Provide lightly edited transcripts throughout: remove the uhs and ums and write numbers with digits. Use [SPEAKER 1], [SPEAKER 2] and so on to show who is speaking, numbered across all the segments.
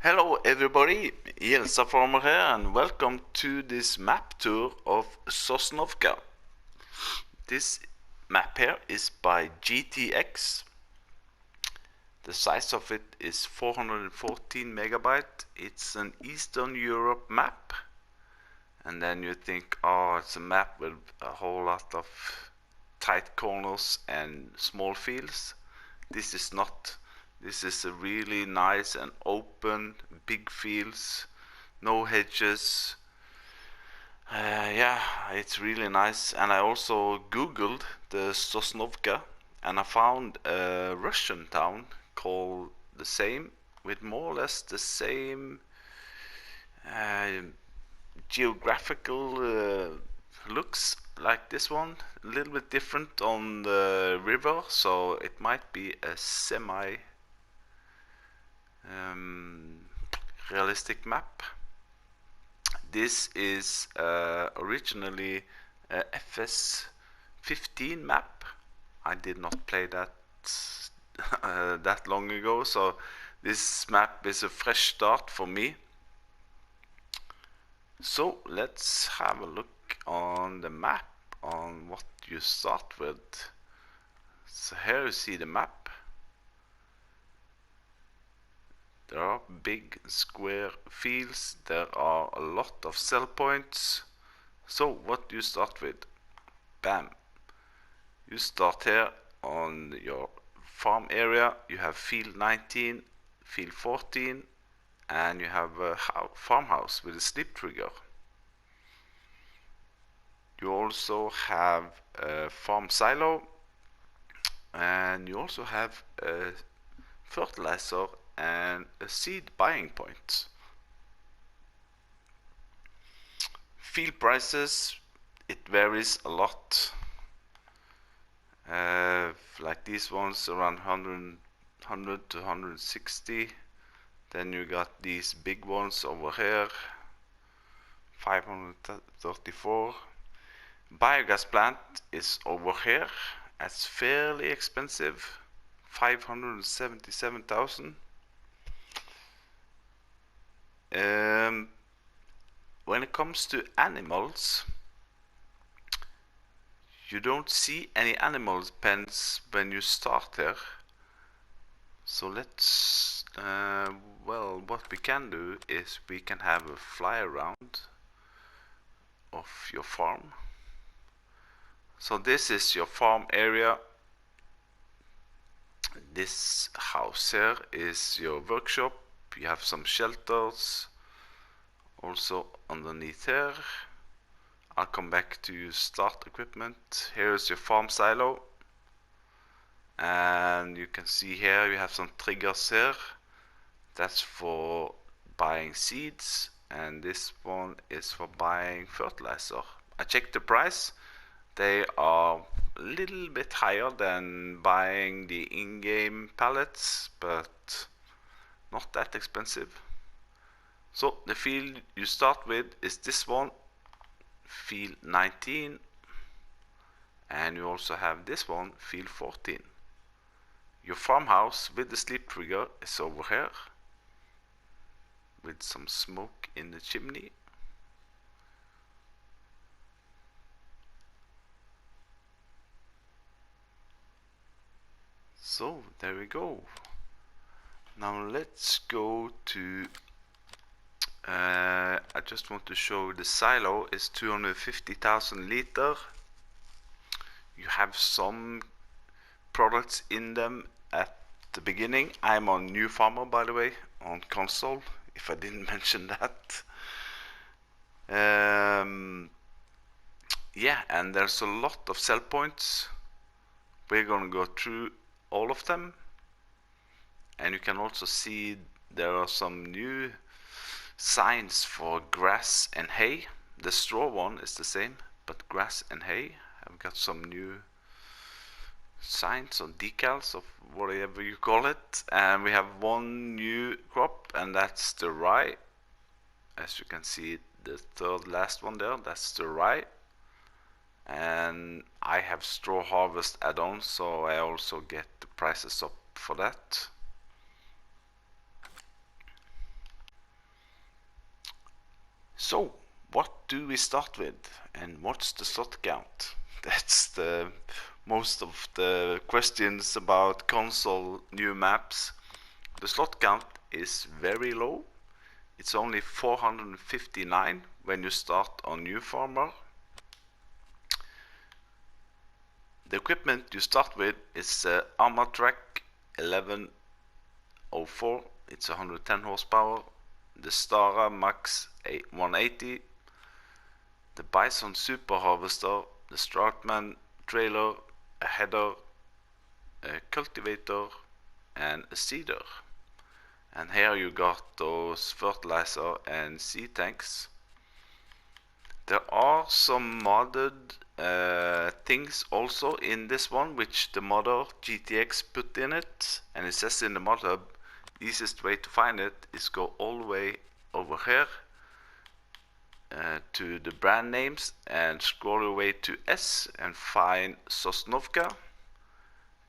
[SPEAKER 1] Hello everybody, Jelsa Farmer here and welcome to this map tour of SOSNOVKA. This map here is by GTX. The size of it is 414 megabyte. It's an Eastern Europe map. And then you think, oh, it's a map with a whole lot of tight corners and small fields. This is not. This is a really nice and open, big fields, no hedges. Yeah, it's really nice. And I also googled the Sosnovka and I found a Russian town called the same, with more or less the same uh, geographical looks like this one. A little bit different on the river, so it might be a semi realistic map. This is originally a FS15 map. I did not play that that long ago, so this map is a fresh start for me. So let's have a look on the map on what you start with. So here you see the map. There are big square fields, there are a lot of cell points. So what do you start with? Bam! You start here on your farm area. You have field 19, field 14, and you have a farmhouse with a sleep trigger. You also have a farm silo, and you also have a fertilizer and a seed buying point. Field prices, it varies a lot. Like these ones around 100 to 160. Then you got these big ones over here, 534. Biogas plant is over here. That's fairly expensive, 577,000. When it comes to animals, you don't see any animal pens when you start here. So let's, well, what we can do is we can have a fly around of your farm. So this is your farm area. This house here is your workshop. You have some shelters also underneath here. I'll come back to start equipment. Here is your farm silo, and you can see here you have some triggers here. That's for buying seeds, and this one is for buying fertilizer. I checked the price. They are a little bit higher than buying the in-game pallets, but not that expensive. So the field you start with is this one, field 19, and you also have this one, field 14. Your farmhouse with the sleep trigger is over here, with some smoke in the chimney. So there we go. Now let's go to I just want to show the silo is 250,000 liter. You have some products in them at the beginning. I'm on New Farmer, by the way, on console, if I didn't mention that. Yeah, and there's a lot of sell points. We're gonna go through all of them, and you can also see there are some new signs for grass and hay. The straw one is the same, but grass and hay have got some new signs or decals of whatever you call it. And we have one new crop, and that's the rye. As you can see, the third last one there, that's the rye. And I have straw harvest add-ons, so I also get the prices up for that. So, what do we start with, and what's the slot count? That's the most of the questions about console new maps. The slot count is very low. It's only 459 when you start on New Farmer. The equipment you start with is Armatrack 1104. It's 110 horsepower. The Stara Max 180. The Bison Super Harvester. The Stratman trailer. A header. A cultivator. And a seeder. And here you got those fertilizer and seed tanks. There are some modded things also in this one, which the modder GTX put in it, and it says in the mod hub, easiest way to find it is go all the way over here to the brand names and scroll your way to S and find SOSNOVKA,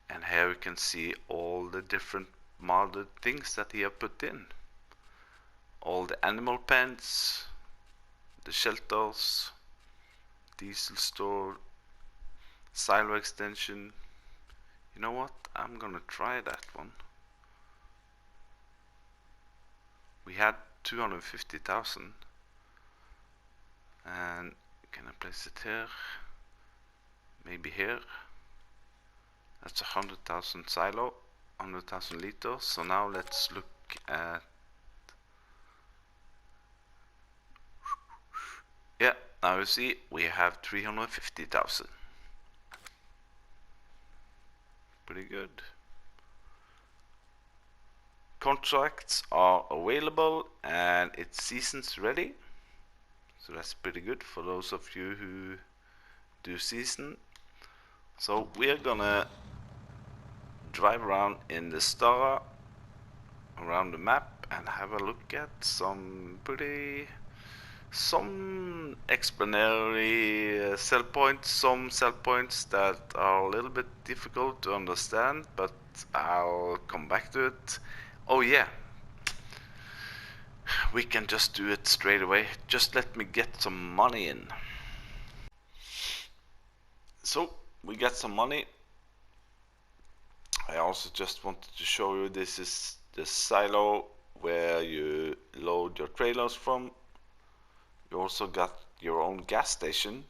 [SPEAKER 1] and here you can see all the different modded things that he have put in. All the animal pens, the shelters, diesel store, silo extension. You know what? I'm gonna try that one. We had 250,000, and can I place it here? Maybe here. That's 100,000 silo, 100,000 liters. So now let's look at. Yeah, now you see we have 350,000. Pretty good. Contracts are available and it's seasons ready. So that's pretty good for those of you who do season. So we're gonna drive around in the Stara around the map and have a look at some explanatory cell points, some cell points that are a little bit difficult to understand, but I'll come back to it. Oh yeah, we can just do it straight away. Just let me get some money in. So we got some money. I also just wanted to show you, this is the silo where you load your trailers from. You also got your own gas station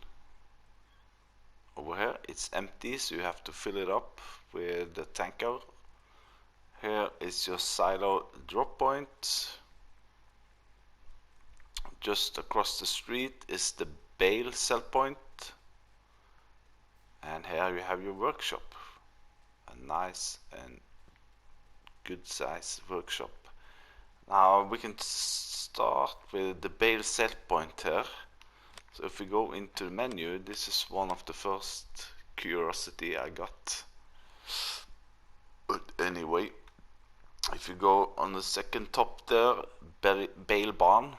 [SPEAKER 1] over here. It's empty, so you have to fill it up with the tanker. Here is your silo drop point. Just across the street is the bale sell point. And here you have your workshop. A nice and good size workshop. Now we can start with the bale set point here. So if we go into the menu, this is one of the first curiosity I got. But anyway, if you go on the second top there, bale barn,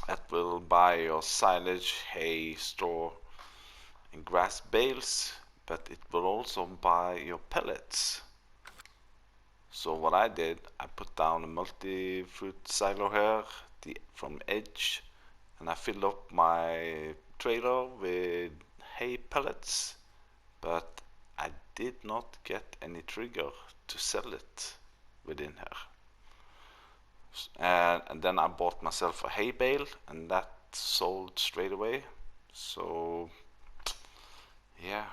[SPEAKER 1] that will buy your silage, hay, straw and grass bales, but it will also buy your pellets. So what I did, I put down a multi-fruit silo here from edge, and I filled up my trailer with hay pellets, but I did not get any trigger to sell it within here. And then I bought myself a hay bale, and that sold straight away. So yeah.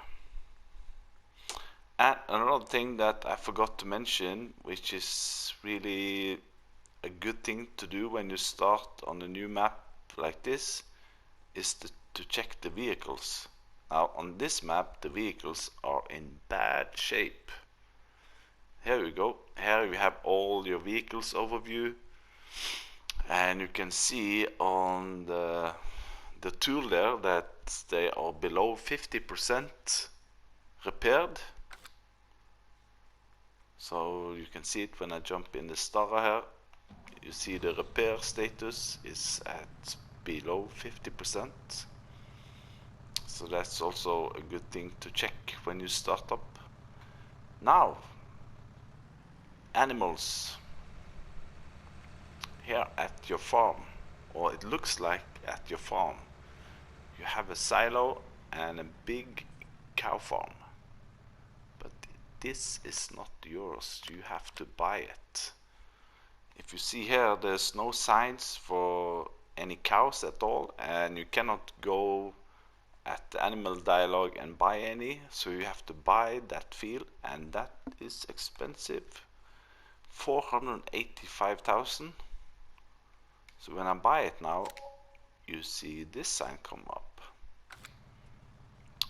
[SPEAKER 1] And another thing that I forgot to mention, which is really a good thing to do when you start on a new map like this, is to check the vehicles. Now on this map the vehicles are in bad shape. Here we go. Here we have all your vehicles overview, and you can see on the tool there that they are below 50% repaired. So you can see it when I jump in the Stara here. You see the repair status is at below 50%. So that's also a good thing to check when you start up. Now, animals here at your farm or it looks like at your farm. You have a silo and a big cow farm, but this is not yours. You have to buy it. If you see here, there's no signs for any cows at all, and you cannot go at the animal dialogue and buy any, so you have to buy that field, and that is expensive, 485,000. So when I buy it now, you see this sign come up,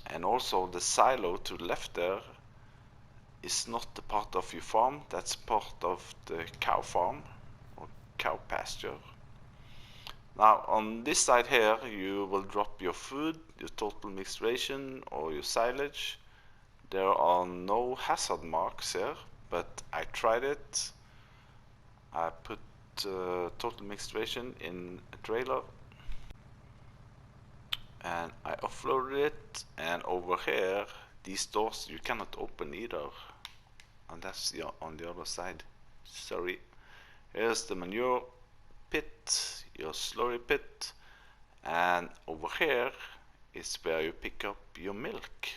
[SPEAKER 1] and also the silo to the left there is not the part of your farm, that's part of the cow farm or cow pasture. Now on this side here you will drop your food, your total mixed ration or your silage. There are no hazard marks here, but I tried it. I put total mixed ration in a trailer and I offloaded it, and over here these doors you cannot open either, and that's on the other side. Sorry. Here's the manure pit, your slurry pit, and over here is where you pick up your milk.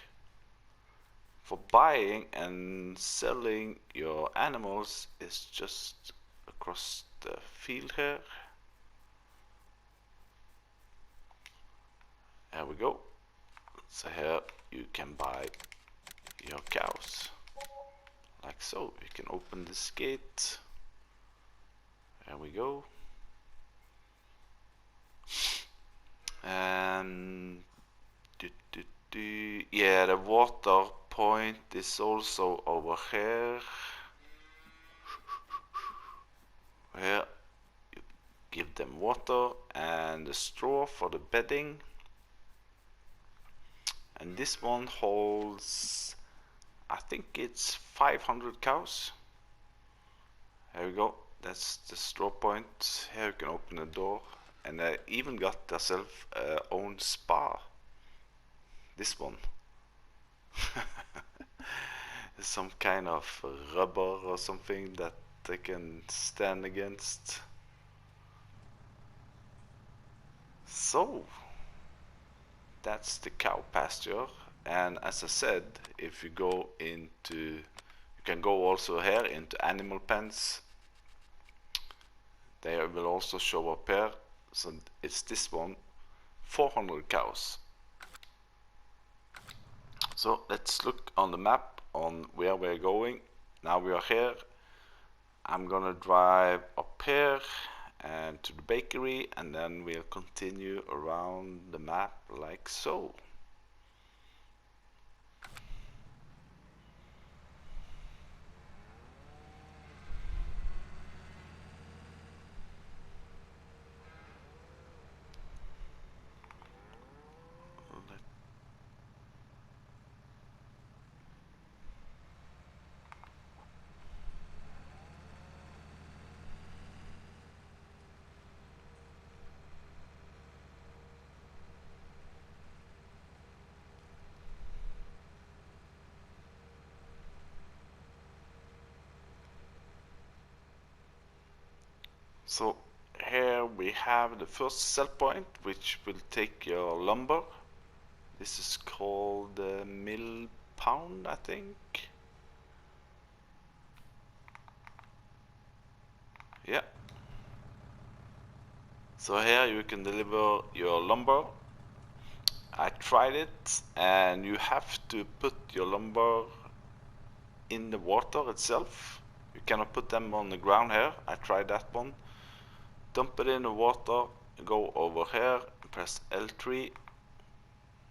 [SPEAKER 1] For buying and selling your animals is just across the field here. There we go. So here you can buy your cows, like so. You can open this gate. There we go. And yeah, the water point is also over here. Here you give them water and the straw for the bedding. And this one holds, I think it's 500 cows. There we go. That's the straw point. Here you can open the door, and I even got themselves own spa. This one. Some kind of rubber or something that they can stand against. So that's the cow pasture, and as I said, if you go into, you can go also here into animal pens. They will also show up here. So it's this one, 400 cows. So let's look on the map on where we're going. Now we are here. I'm gonna drive up here and to the bakery, and then we'll continue around the map like so. So here we have the first sell point, which will take your lumber. This is called the mill pound, I think. Yeah. So here you can deliver your lumber. I tried it, and you have to put your lumber in the water itself. You cannot put them on the ground here. I tried that one. Dump it in the water, go over here, press L3.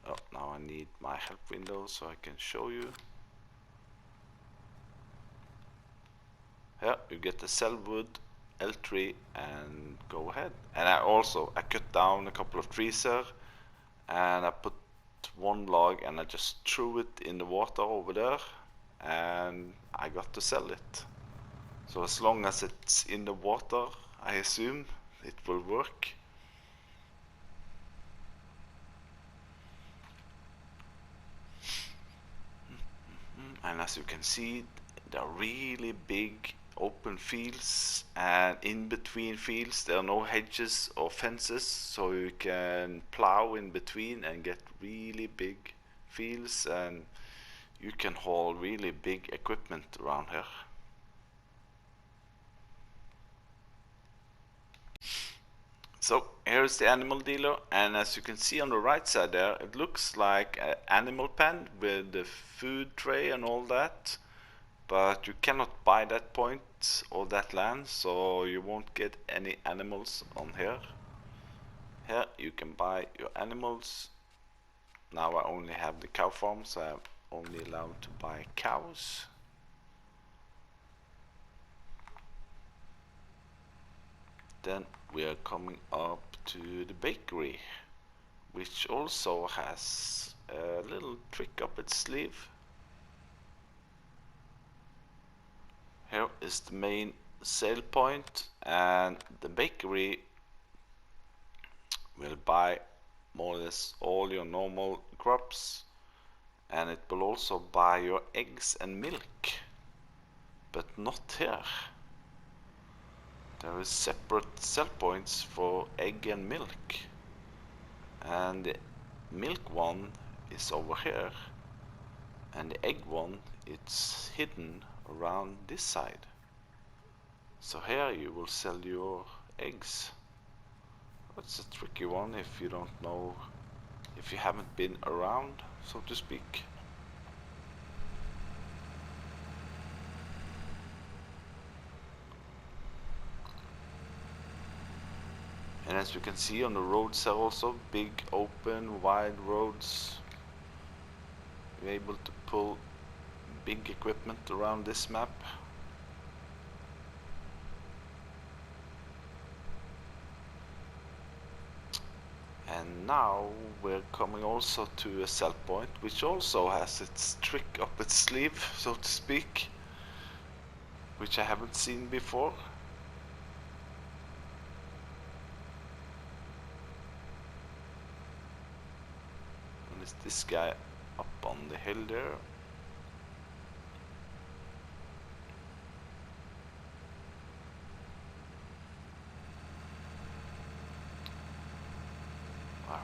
[SPEAKER 1] Oh, now I need my help window so I can show you. Here you get the cell wood, L3, and go ahead. And I cut down a couple of trees here, and I put one log and I just threw it in the water over there, and I got to sell it. So as long as it's in the water, I assume it will work. And as you can see, they're really big open fields, and in between fields there are no hedges or fences, so you can plow in between and get really big fields, and you can haul really big equipment around here. So here's the animal dealer, and as you can see on the right side there, it looks like an animal pen with the food tray and all that, but you cannot buy that point or that land, so you won't get any animals on here. Here you can buy your animals. Now I only have the cow farm, so I'm only allowed to buy cows. Then we are coming up to the bakery, which also has a little trick up its sleeve. Here is the main sale point, and the bakery will buy more or less all your normal crops, and it will also buy your eggs and milk, but not here. There is separate sell points for egg and milk, and the milk one is over here, and the egg one it's hidden around this side. So here you will sell your eggs. It's a tricky one if you don't know, if you haven't been around, so to speak. And as you can see on the roads are also big, open, wide roads. You're able to pull big equipment around this map. And now we're coming also to a sell point, which also has its trick up its sleeve, so to speak, which I haven't seen before. And it's this guy up on the hill there.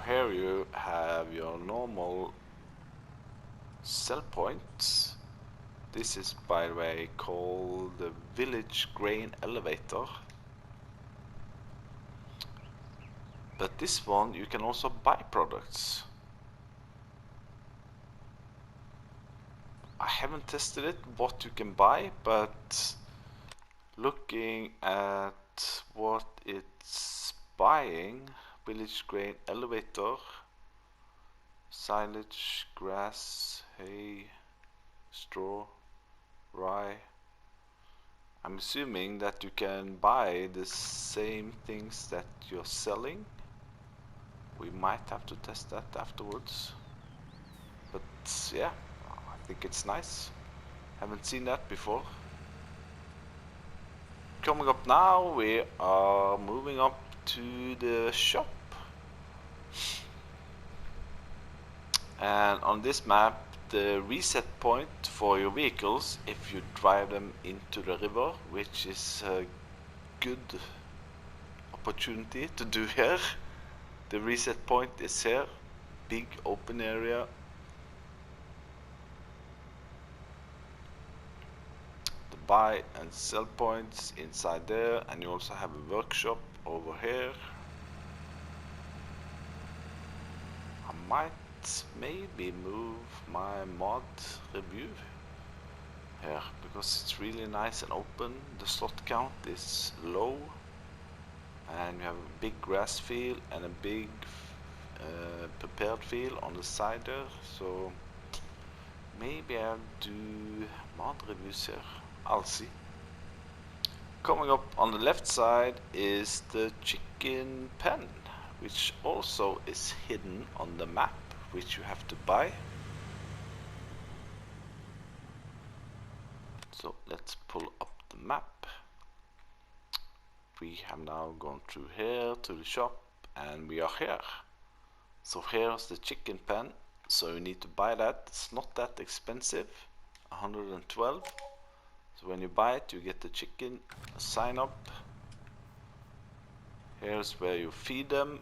[SPEAKER 1] Here you have your normal sell points. This is, by the way, called the village grain elevator. But this one you can also buy products. I haven't tested it, what you can buy, but looking at what it's buying, village grain elevator, silage, grass, hay, straw, rye. I'm assuming that you can buy the same things that you're selling. We might have to test that afterwards. But yeah, I think it's nice. Haven't seen that before. Coming up now, we are moving up to the shop. And on this map, the reset point for your vehicles, if you drive them into the river, which is a good opportunity to do here. The reset point is here, big open area. The buy and sell points inside there, and you also have a workshop over here. I might maybe move my mod review here, because it's really nice and open. The slot count is low, and you have a big grass field and a big prepared field on the side there, so maybe I'll do mod reviews here. I'll see. Coming up on the left side is the chicken pen, which also is hidden on the map, which you have to buy. So let's pull up the map. We have now gone through here to the shop, and we are here. So here's the chicken pen, so you need to buy that. It's not that expensive, 112. So So when you buy it, you get the chicken, sign up. Here's where you feed them.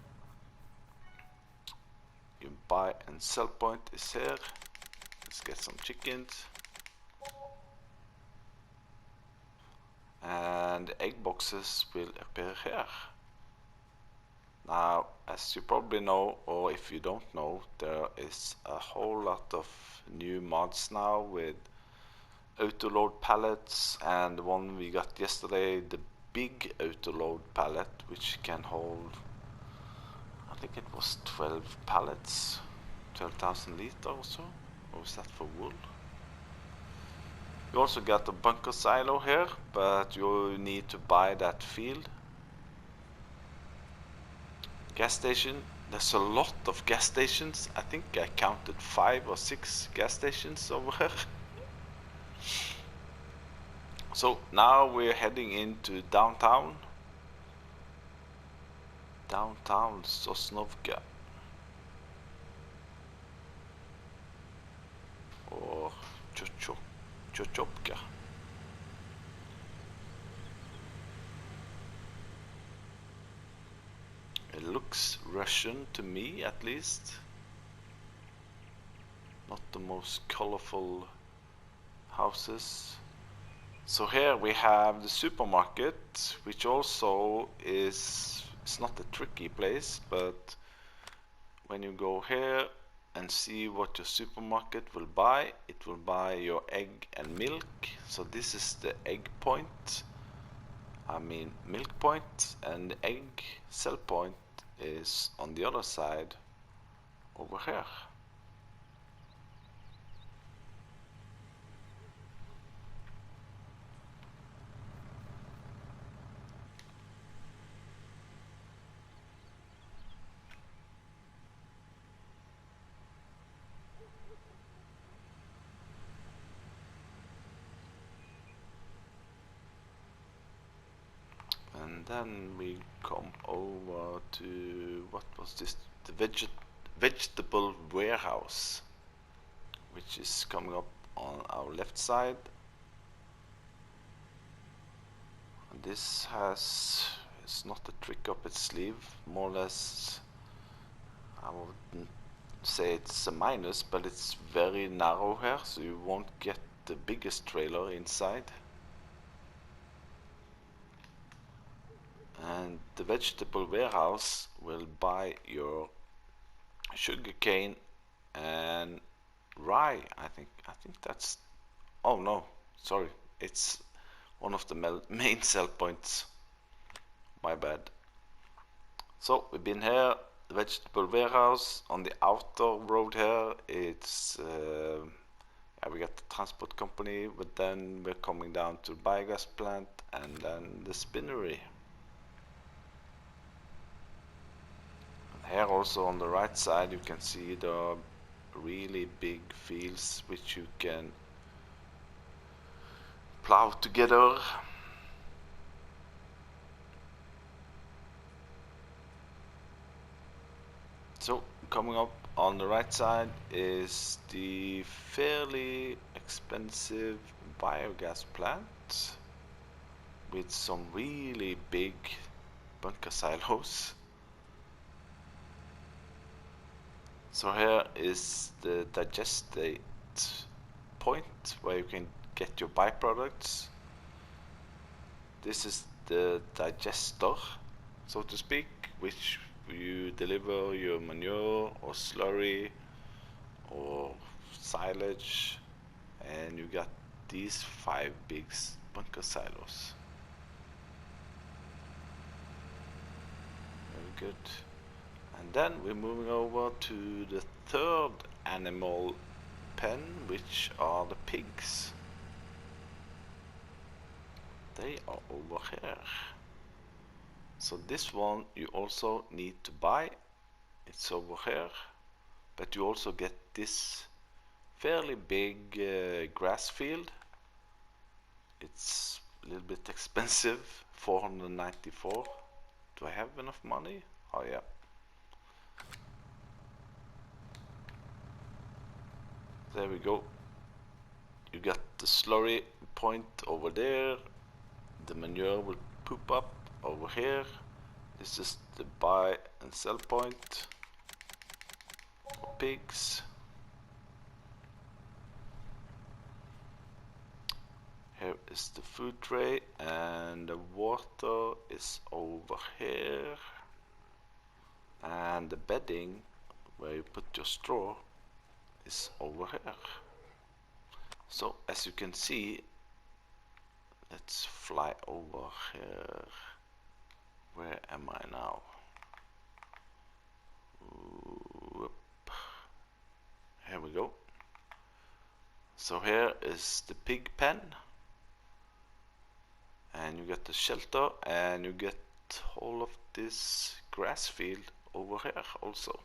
[SPEAKER 1] Your buy and sell point is here. Let's get some chickens. And the egg boxes will appear here. Now, as you probably know, or if you don't know, there is a whole lot of new mods now with auto load pallets, and the one we got yesterday, the big auto load pallet, which can hold, I think it was 12 pallets, 12,000 liters or so, or was that for wool? You also got a bunker silo here, but you need to buy that field. Gas station, there's a lot of gas stations. I think I counted 5 or 6 gas stations over here. So now we're heading into downtown SOSNOVKA, or Chochopka. It looks Russian to me, at least. Not the most colorful houses. So here we have the supermarket, which also is, it's not a tricky place, but when you go here and see what your supermarket will buy, it will buy your egg and milk. So this is the egg point, I mean milk point, and the egg sell point is on the other side over here. And then we come over to, what was this, the vegetable warehouse, which is coming up on our left side. And this has, it's not a trick up its sleeve, more or less. I wouldn't say it's a minus, but it's very narrow here, so you won't get the biggest trailer inside. And the vegetable warehouse will buy your sugarcane and rye. I think that's, oh no, sorry, it's one of the main sell points, my bad. So we've been here, the vegetable warehouse. On the outer road here, it's yeah, we got the transport company, but then we're coming down to Biogas Plant and then the spinnery. Here also on the right side you can see the really big fields which you can plow together. So coming up on the right side is the fairly expensive biogas plant with some really big bunker silos. So here is the digestate point where you can get your byproducts. This is the digester, so to speak, which you deliver your manure or slurry or silage, and you got these 5 big bunker silos. Very good. And then we're moving over to the third animal pen, which are the pigs. They are over here. So this one you also need to buy. It's over here. But you also get this fairly big grass field. It's a little bit expensive, 494. Do I have enough money? Oh yeah. There we go. You got the slurry point over there. The manure will poop up over here. This is the buy and sell point for pigs. Here is the food tray, and the water is over here, and the bedding where you put your straw is over here. So as you can see, let's fly over here. Where am I now? Whoop. Here we go. So here is the pig pen, and you get the shelter, and you get all of this grass field over here also,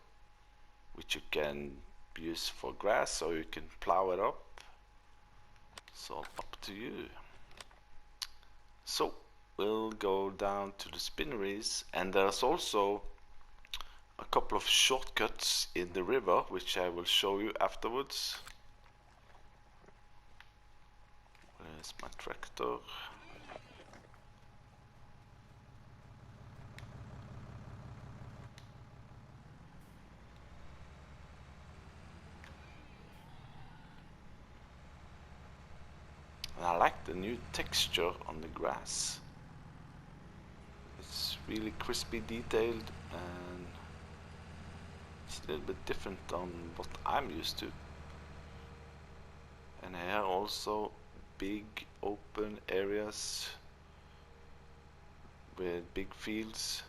[SPEAKER 1] which you can use for grass, or you can plow it up. It's all up to you. So we'll go down to the spinneries, and there's also a couple of shortcuts in the river, which I will show you afterwards. Where's my tractor? And I like the new texture on the grass. It's really crispy detailed, and it's a little bit different on what I'm used to. And here also big open areas with big fields.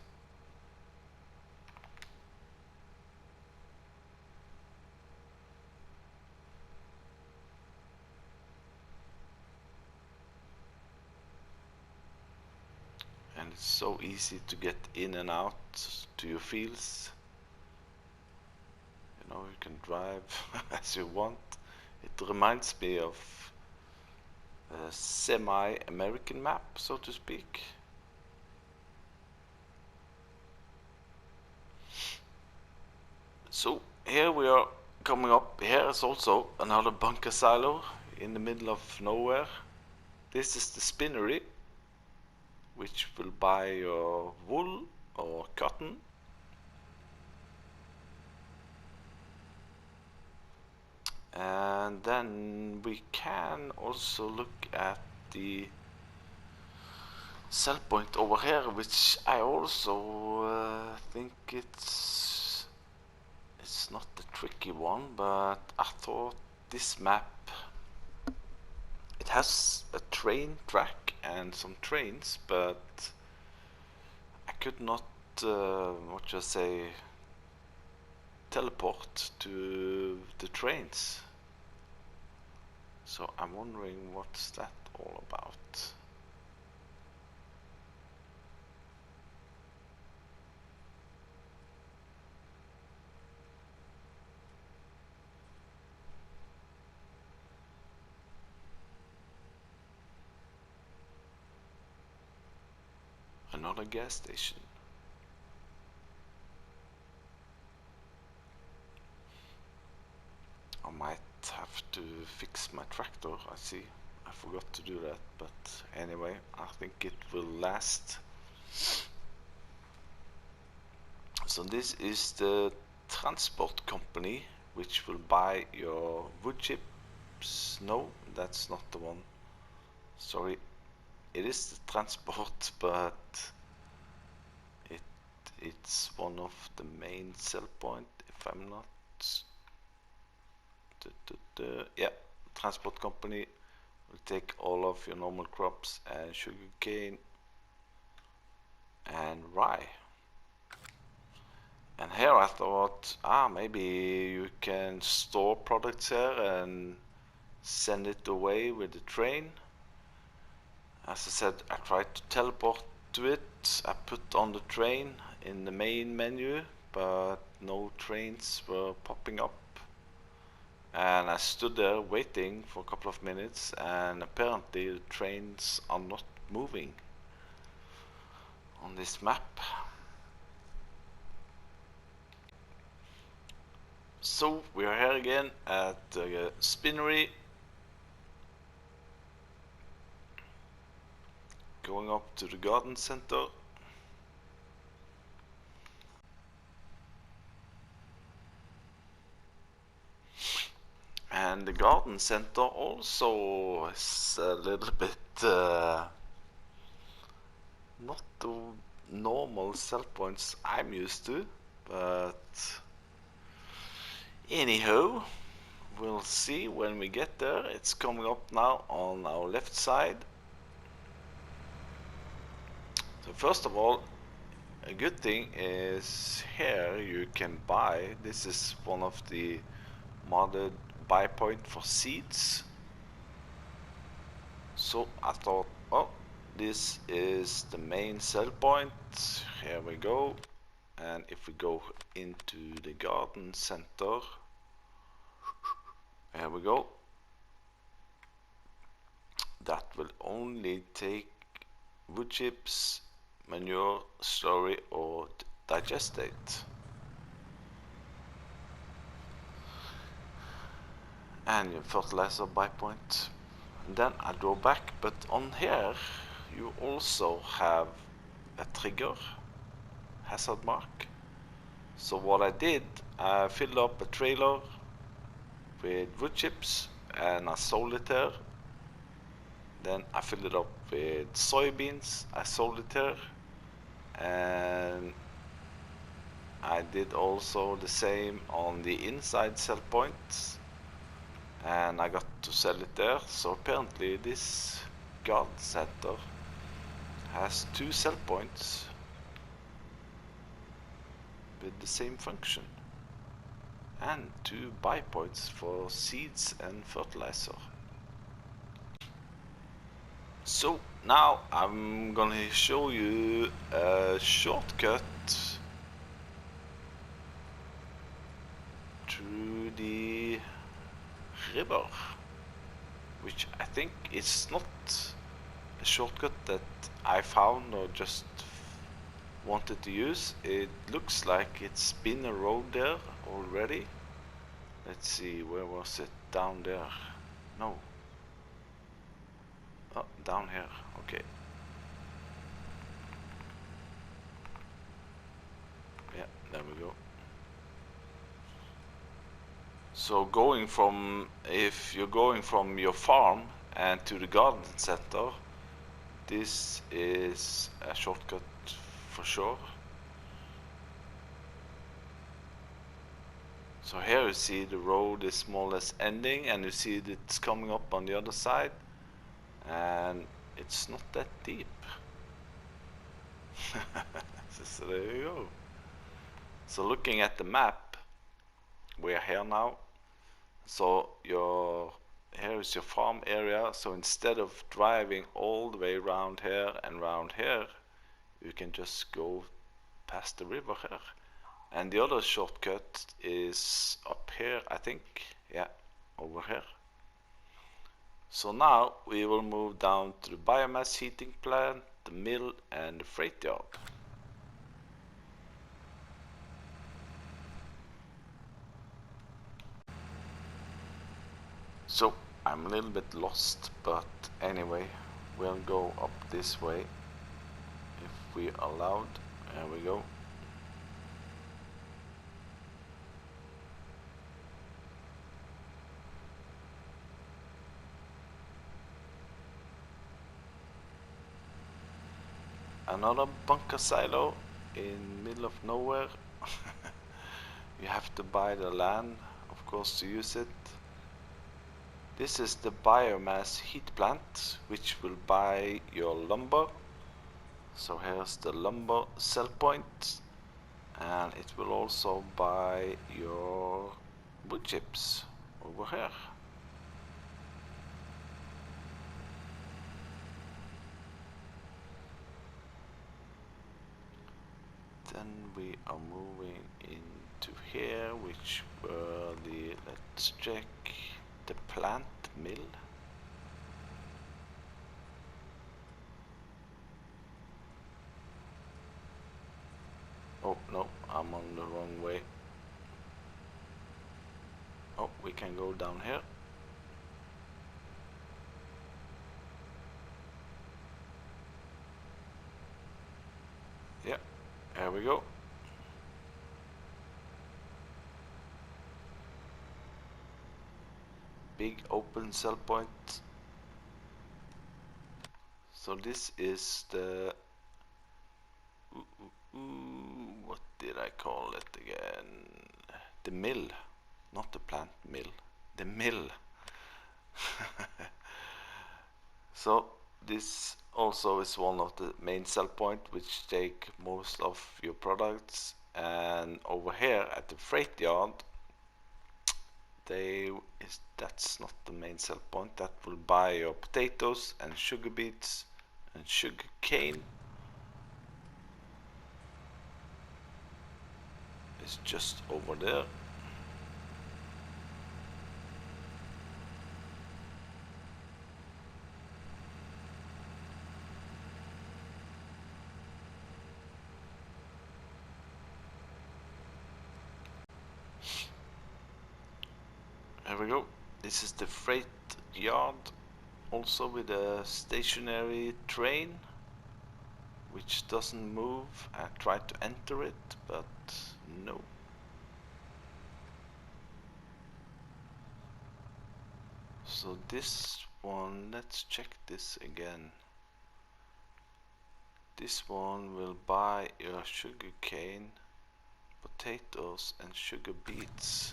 [SPEAKER 1] And it's so easy to get in and out to your fields. You know, you can drive as you want. It reminds me of a semi-American map, so to speak. So here we are coming up. Here is also another bunker silo in the middle of nowhere. This is the spinnery, which will buy your wool or cotton. And then we can also look at the sell point over here, which I also think it's not the tricky one, but I thought this map, it has a train track and some trains, but I could not teleport to the trains. So I'm wondering what's that all about. Another gas station. I might have to fix my tractor, I see. I forgot to do that, but anyway, I think it will last. So this is the transport company, which will buy your wood chips. No, that's not the one. Sorry, it is the transport, but it's one of the main sell point, if I'm not. Yeah, transport company will take all of your normal crops and sugarcane and rye. And here I thought, maybe you can store products here and send it away with the train. As I said, I tried to teleport to it. I put on the train in the main menu, but no trains were popping up. And I stood there waiting for a couple of minutes, and apparently the trains are not moving on this map. So we are here again at the spinnery, going up to the garden center. And the garden center also is a little bit not the normal sell points I'm used to, but anyhow, we'll see when we get there. It's coming up now on our left side. So first of all, a good thing is here you can buy. This is one of the modded buy point for seeds. So I thought, oh, this is the main sell point. Here we go. And if we go into the garden center, here we go. That will only take wood chips, manure, slurry, or digestate. And your fertilizer buy point. And then I draw back, but on here you also have a trigger hazard mark. So what I did, I filled up a trailer with wood chips and I sold it there. Then I filled it up with soybeans, I sold it there. And I did also the same on the inside sell points, and I got to sell it there. So apparently this garden center has 2 sell points with the same function, and 2 buy points for seeds and fertilizer. So now I'm gonna show you a shortcut through the river, which I think is not a shortcut that I found or just wanted to use. It looks like it's been a road there already. Let's see, where was it? Down there? No. Oh, down here. Okay. Yeah, there we go. So going from, if you're going from your farm and to the garden center, this is a shortcut for sure. So here you see the road is more or less ending, and you see that it's coming up on the other side, and it's not that deep. So there you go. So looking at the map, we're here now. So here is your farm area. So instead of driving all the way around here and around here, you can just go past the river here. And the other shortcut is up here, I think. Yeah, over here. So now we will move down to the biomass heating plant, the mill, and the freight yard. So I'm a little bit lost, but anyway, we'll go up this way if we are allowed. There we go. Another bunker silo in middle of nowhere. You have to buy the land, of course, to use it. This is the biomass heat plant, which will buy your lumber. So here's the lumber sell point, and it will also buy your wood chips over here. Then we are moving into here, which were the, let's check, the plant mill. Oh no, I'm on the wrong way. Oh, we can go down here. There we go. Big open cell point. So this is the what did I call it again? The mill, not the plant mill, the mill. So this also is one of the main cell point which take most of your products, and over here at the freight yard that's not the main sell point. That will buy your potatoes and sugar beets and sugar cane. It's just over there. There we go. This is the freight yard, also with a stationary train which doesn't move. I tried to enter it, but no. So this one, let's check this again. This one will buy your sugar cane, potatoes and sugar beets.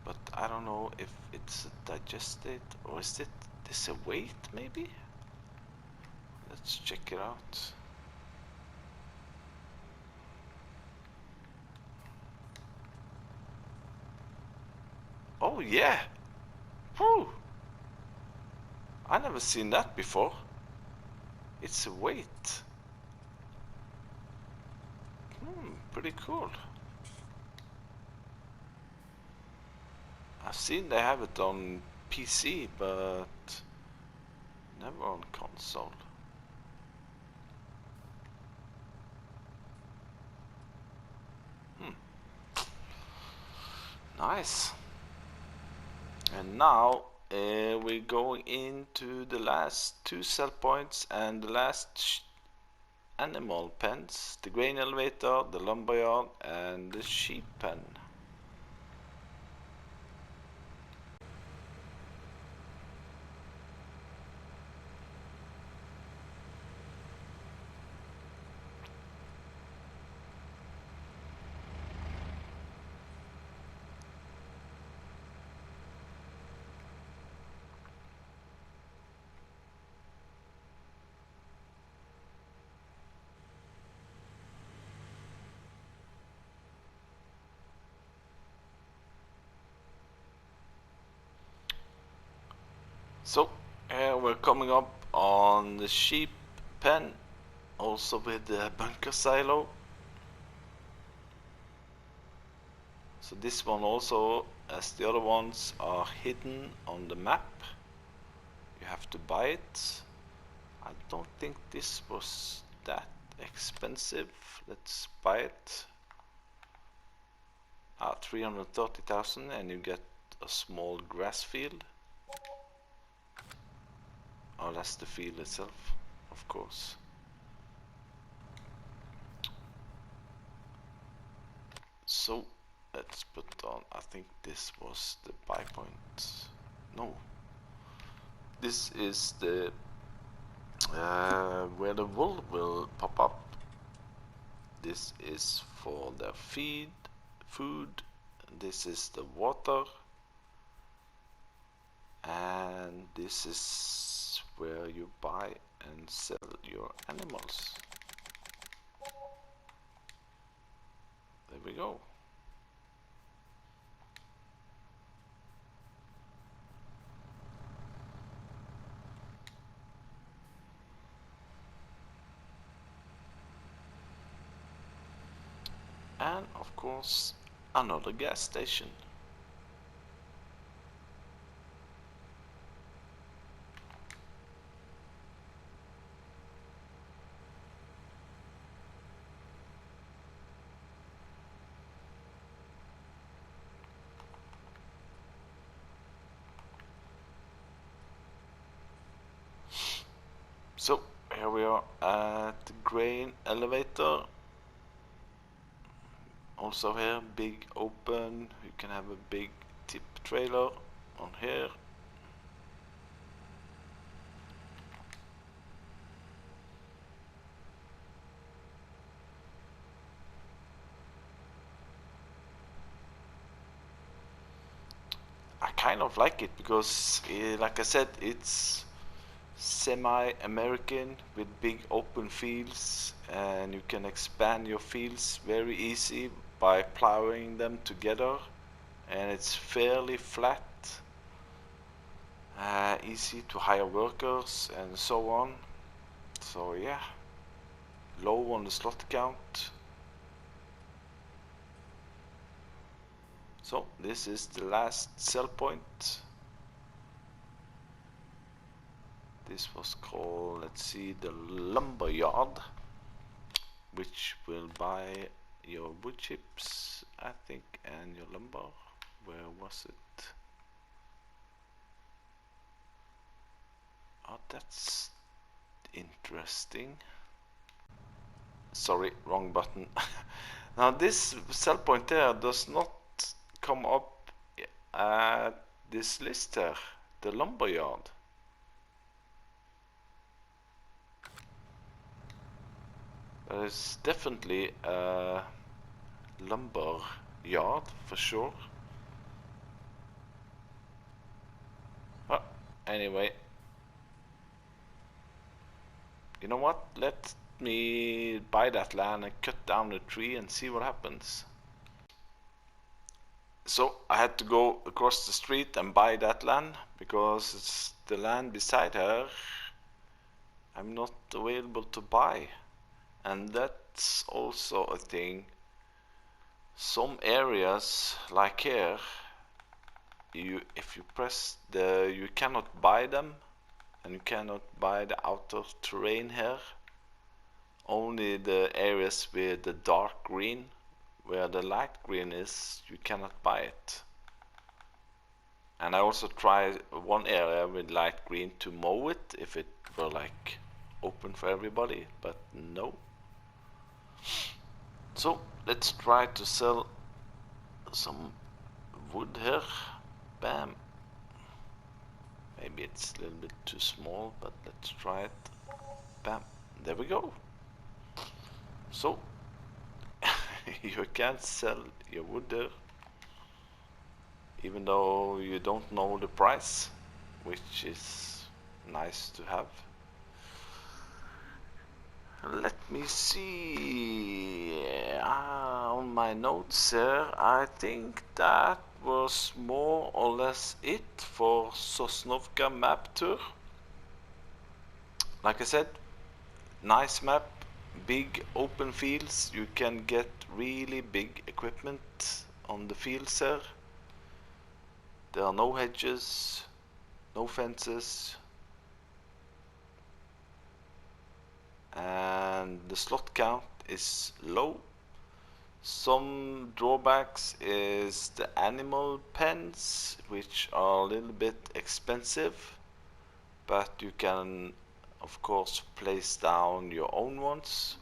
[SPEAKER 1] But I don't know if it's digested, or is this a weight maybe? Let's check it out. Oh yeah! Whew! I never seen that before. It's a weight. Pretty cool. I've seen they have it on PC, but never on console. Nice. And now we're going into the last two sell points and the last animal pens: the grain elevator, the lumberyard, and the sheep pen. So we're coming up on the sheep pen, also with the bunker silo. So this one also, as the other ones, are hidden on the map. You have to buy it. I don't think this was that expensive. Let's buy it. 330,000 and you get a small grass field. Oh, that's the field itself, of course. So let's put on, I think this was the buy point. No, this is the where the wool will pop up. This is for the food. This is the water, and this is where you buy and sell your animals. There we go. And of course another gas station. So here we are at the grain elevator. Also here, big open, you can have a big tip trailer on here. I kind of like it because, like I said, it's semi-American with big open fields, and you can expand your fields very easy by plowing them together, and it's fairly flat, easy to hire workers and so on. So yeah, low on the slot count. So this is the last sell point. This was called, let's see, the lumber yard, which will buy your wood chips, I think, and your lumber. Where was it? Oh, that's interesting. Sorry, wrong button. Now this sell point there does not come up at this list here, the lumber yard. There is definitely a lumber yard for sure. Well, anyway, you know what? Let me buy that land and cut down the tree and see what happens. So I had to go across the street and buy that land because it's the land beside her I'm not available to buy. And that's also a thing. Some areas like here, if you press you cannot buy them, and you cannot buy the outer terrain here. Only the areas with the dark green, where the light green is, you cannot buy it. And I also tried one area with light green to mow it if it were like open for everybody, but no. So let's try to sell some wood here. Bam. Maybe it's a little bit too small, but let's try it. Bam. There we go. So you can sell your wood there, even though you don't know the price, which is nice to have. Let me see. On my notes here, I think that was more or less it for SOSNOVKA map tour. Like I said, nice map, big open fields. You can get really big equipment on the fields here. There are no hedges, no fences, and the slot count is low. Some drawbacks is the animal pens, which are a little bit expensive, but you can of course place down your own ones.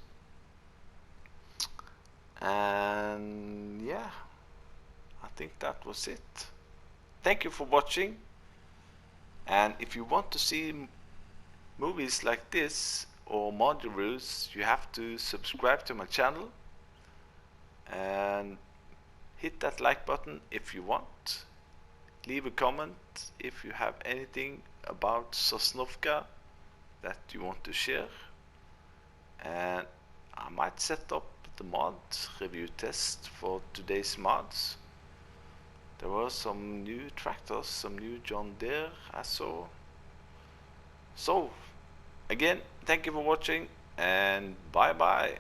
[SPEAKER 1] And yeah, I think that was it. Thank you for watching, and if you want to see movies like this or mod reviews, you have to subscribe to my channel and hit that like button if you want. Leave a comment if you have anything about SOSNOVKA that you want to share, and I might set up the mod review test for today's mods. There were some new tractors, some new John Deere I saw. So again, thank you for watching, and bye bye.